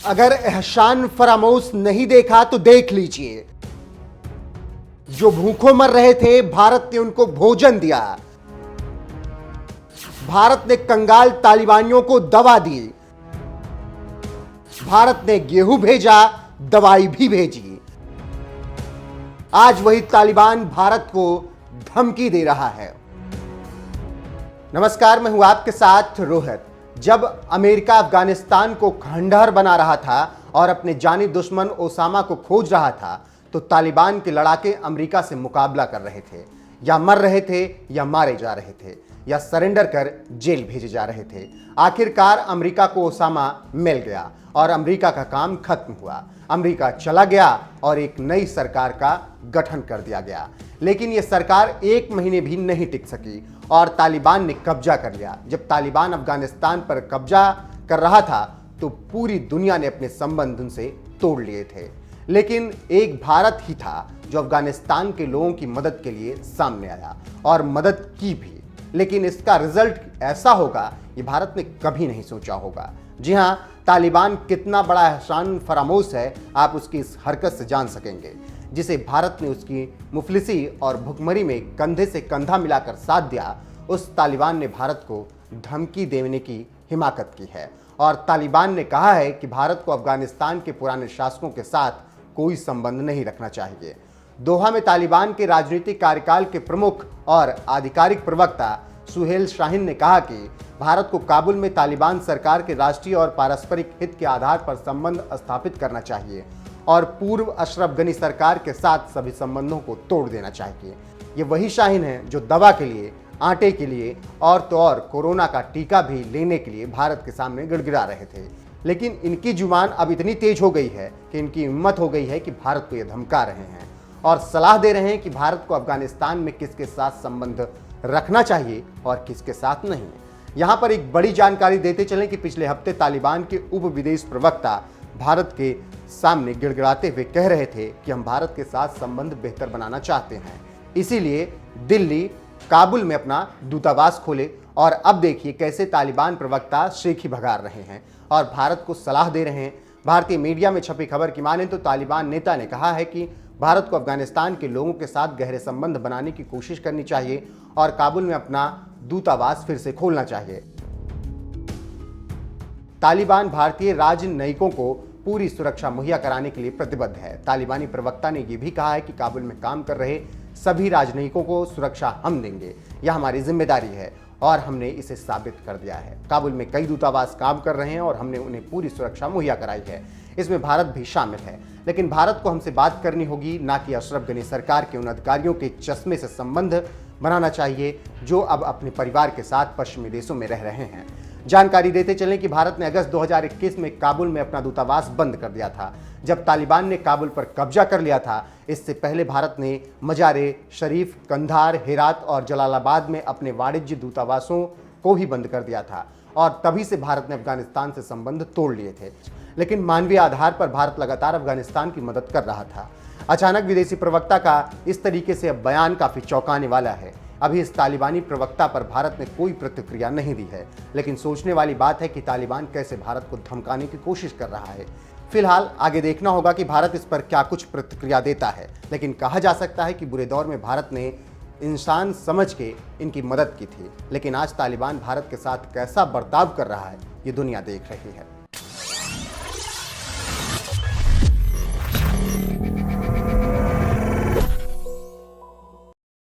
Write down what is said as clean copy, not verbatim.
अगर एहसान फरामोश नहीं देखा तो देख लीजिए। जो भूखों मर रहे थे, भारत ने उनको भोजन दिया। भारत ने कंगाल तालिबानियों को दवा दी। भारत ने गेहूं भेजा, दवाई भी भेजी। आज वही तालिबान भारत को धमकी दे रहा है। नमस्कार, मैं हूं आपके साथ रोहित। जब अमेरिका अफगानिस्तान को खंडहर बना रहा था और अपने जानी दुश्मन ओसामा को खोज रहा था, तो तालिबान के लड़ाके अमेरिका से मुकाबला कर रहे थे। या मर रहे थे या मारे जा रहे थे या सरेंडर कर जेल भेजे जा रहे थे। आखिरकार अमेरिका को ओसामा मिल गया और अमेरिका का काम खत्म हुआ। अमेरिका चला गया और एक नई सरकार का गठन कर दिया गया। लेकिन यह सरकार 1 महीने भी नहीं टिक सकी और तालिबान ने कब्जा कर लिया। जब तालिबान अफगानिस्तान पर कब्जा कर रहा था तो पूरी दुनिया ने अपने संबंध उनसे तोड़ लिए थे। लेकिन एक भारत ही था जो अफगानिस्तान के लोगों की मदद के लिए सामने आया और मदद की भी। लेकिन इसका रिजल्ट ऐसा होगा ये भारत ने कभी नहीं सोचा होगा। जी हां, तालिबान कितना बड़ा एहसान फरामोश है, आप उसकी इस हरकत से जान सकेंगे, जिसे भारत ने उसकी मुफलिसी और भुखमरी में कंधे से कंधा मिलाकर साथ दिया। उस तालिबान ने भारत को धमकी देने की हिमाकत की है और तालिबान ने कहा है कि भारत को अफगानिस्तान के पुराने शासकों के साथ कोई संबंध नहीं रखना चाहिए। दोहा में तालिबान के राजनीतिक कार्यकाल के प्रमुख और आधिकारिक प्रवक्ता सुहेल शाहीन ने कहा कि भारत को काबुल में तालिबान सरकार के राष्ट्रीय और पारस्परिक हित के आधार पर संबंध स्थापित करना चाहिए और पूर्व अशरफ गनी सरकार के साथ सभी संबंधों को तोड़ देना चाहिए। ये वही शाहीन है जो दवा के लिए, आटे के लिए और तो और कोरोना का टीका भी लेने के लिए भारत के सामने गिड़गिड़ा रहे थे। लेकिन इनकी जुबान अब इतनी तेज हो गई है कि इनकी हिम्मत हो गई है कि भारत को ये धमका रहे हैं और सलाह दे रहे हैं कि भारत को अफगानिस्तान में किसके साथ संबंध रखना चाहिए और किसके साथ नहीं। यहाँ पर एक बड़ी जानकारी देते चलें कि पिछले हफ्ते तालिबान के उप विदेश प्रवक्ता भारत के सामने गिड़गिड़ाते हुए कह रहे थे कि हम भारत के साथ संबंध बेहतर बनाना चाहते हैं, इसीलिए दिल्ली काबुल में अपना दूतावास खोले। और अब देखिए कैसे तालिबान प्रवक्ता शेखी भगार रहे हैं और भारत को सलाह दे रहे हैं। भारतीय मीडिया में छपी खबर की माने तो तालिबान नेता ने कहा है कि भारत को अफगानिस्तान के लोगों के साथ गहरे संबंध बनाने की कोशिश करनी चाहिए और काबुल में अपना दूतावास फिर से खोलना चाहिए। तालिबान भारतीय राजनयिकों को पूरी सुरक्षा मुहैया कराने के लिए प्रतिबद्ध है। तालिबानी प्रवक्ता ने यह भी कहा है कि काबुल में काम कर रहे सभी राजनयिकों को सुरक्षा हम देंगे, यह हमारी जिम्मेदारी है और हमने इसे साबित कर दिया है। काबुल में कई दूतावास काम कर रहे हैं और हमने उन्हें पूरी सुरक्षा मुहैया कराई है। इसमें भारत भी शामिल है। लेकिन भारत को हमसे बात करनी होगी, ना कि अशरफ गनी सरकार के उन अधिकारियों के चश्मे से संबंध बनाना चाहिए जो अब अपने परिवार के साथ पश्चिमी देशों में रह रहे हैं। जानकारी देते चलें कि भारत ने अगस्त 2021 में काबुल में अपना दूतावास बंद कर दिया था, जब तालिबान ने काबुल पर कब्जा कर लिया था। इससे पहले भारत ने मजारे शरीफ, कंधार, हेरात और जलालाबाद में अपने वाणिज्य दूतावासों को भी बंद कर दिया था और तभी से भारत ने अफगानिस्तान से संबंध तोड़ लिए थे। लेकिन मानवीय आधार पर भारत लगातार अफगानिस्तान की मदद कर रहा था। अचानक विदेशी प्रवक्ता का इस तरीके से अब बयान काफी चौंकाने वाला है। अभी इस तालिबानी प्रवक्ता पर भारत ने कोई प्रतिक्रिया नहीं दी है, लेकिन सोचने वाली बात है कि तालिबान कैसे भारत को धमकाने की कोशिश कर रहा है। फिलहाल आगे देखना होगा कि भारत इस पर क्या कुछ प्रतिक्रिया देता है। लेकिन कहा जा सकता है कि बुरे दौर में भारत ने इंसान समझ के इनकी मदद की थी, लेकिन आज तालिबान भारत के साथ कैसा बर्ताव कर रहा है ये दुनिया देख रही है।